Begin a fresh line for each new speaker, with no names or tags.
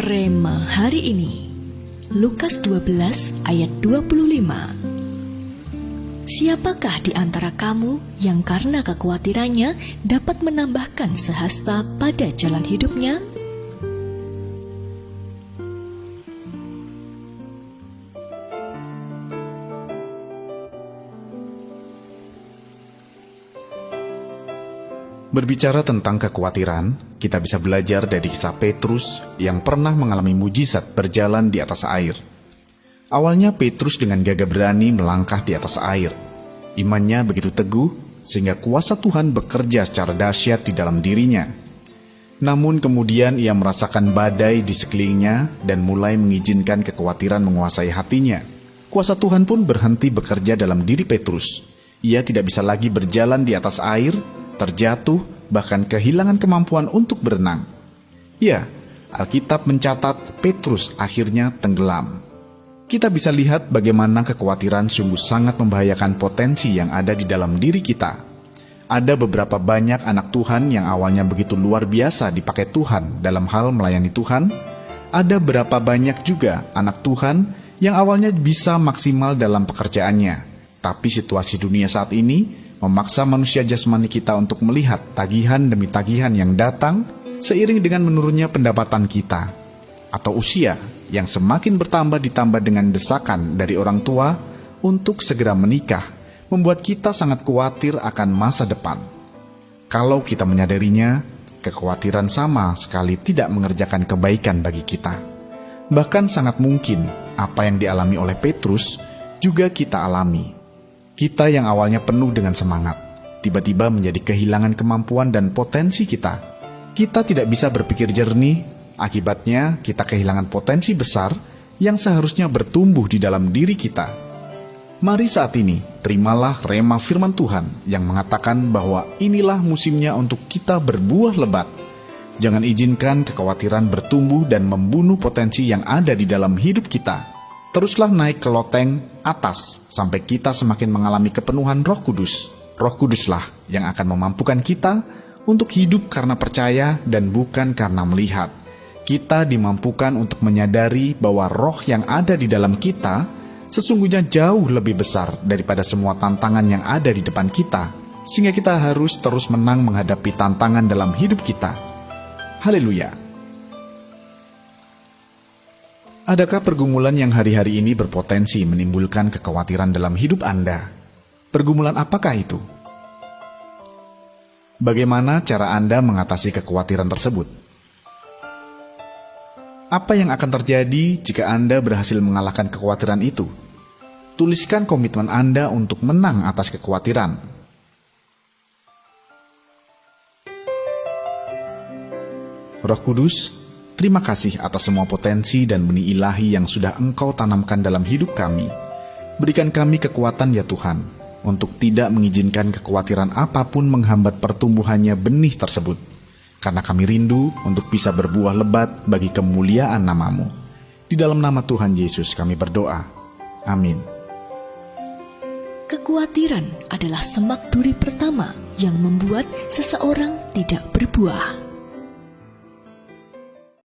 Rema hari ini, Lukas 12 ayat 25. Siapakah di antara kamu yang karena kekhawatirannya dapat menambahkan sehasta pada jalan hidupnya?
Berbicara tentang kekhawatiran, kita bisa belajar dari kisah Petrus yang pernah mengalami mujizat berjalan di atas air. Awalnya Petrus dengan gagah berani melangkah di atas air. Imannya begitu teguh sehingga kuasa Tuhan bekerja secara dahsyat di dalam dirinya. Namun kemudian ia merasakan badai di sekelilingnya dan mulai mengizinkan kekhawatiran menguasai hatinya. Kuasa Tuhan pun berhenti bekerja dalam diri Petrus. Ia tidak bisa lagi berjalan di atas air, terjatuh, bahkan kehilangan kemampuan untuk berenang. Ya, Alkitab mencatat Petrus akhirnya tenggelam. Kita bisa lihat bagaimana kekhawatiran sungguh sangat membahayakan potensi yang ada di dalam diri kita. Ada beberapa banyak anak Tuhan yang awalnya begitu luar biasa dipakai Tuhan dalam hal melayani Tuhan. Ada berapa banyak juga anak Tuhan yang awalnya bisa maksimal dalam pekerjaannya. Tapi situasi dunia saat ini memaksa manusia jasmani kita untuk melihat tagihan demi tagihan yang datang seiring dengan menurunnya pendapatan kita, atau usia yang semakin bertambah ditambah dengan desakan dari orang tua untuk segera menikah, membuat kita sangat khawatir akan masa depan. Kalau kita menyadarinya, kekhawatiran sama sekali tidak mengerjakan kebaikan bagi kita. Bahkan sangat mungkin apa yang dialami oleh Petrus juga kita alami. Kita yang awalnya penuh dengan semangat, tiba-tiba menjadi kehilangan kemampuan dan potensi kita. Kita tidak bisa berpikir jernih, akibatnya kita kehilangan potensi besar yang seharusnya bertumbuh di dalam diri kita. Mari saat ini, terimalah rema firman Tuhan yang mengatakan bahwa inilah musimnya untuk kita berbuah lebat. Jangan izinkan kekhawatiran bertumbuh dan membunuh potensi yang ada di dalam hidup kita. Teruslah naik ke loteng atas sampai kita semakin mengalami kepenuhan Roh Kudus. Roh Kuduslah yang akan memampukan kita untuk hidup karena percaya dan bukan karena melihat. Kita dimampukan untuk menyadari bahwa roh yang ada di dalam kita sesungguhnya jauh lebih besar daripada semua tantangan yang ada di depan kita, sehingga kita harus terus menang menghadapi tantangan dalam hidup kita. Haleluya! Adakah pergumulan yang hari-hari ini berpotensi menimbulkan kekhawatiran dalam hidup Anda? Pergumulan apakah itu? Bagaimana cara Anda mengatasi kekhawatiran tersebut? Apa yang akan terjadi jika Anda berhasil mengalahkan kekhawatiran itu? Tuliskan komitmen Anda untuk menang atas kekhawatiran. Roh Kudus, terima kasih atas semua potensi dan benih ilahi yang sudah Engkau tanamkan dalam hidup kami. Berikan kami kekuatan ya Tuhan, untuk tidak mengizinkan kekhawatiran apapun menghambat pertumbuhannya benih tersebut. Karena kami rindu untuk bisa berbuah lebat bagi kemuliaan nama-Mu. Di dalam nama Tuhan Yesus kami berdoa. Amin.
Kekhawatiran adalah semak duri pertama yang membuat seseorang tidak berbuah.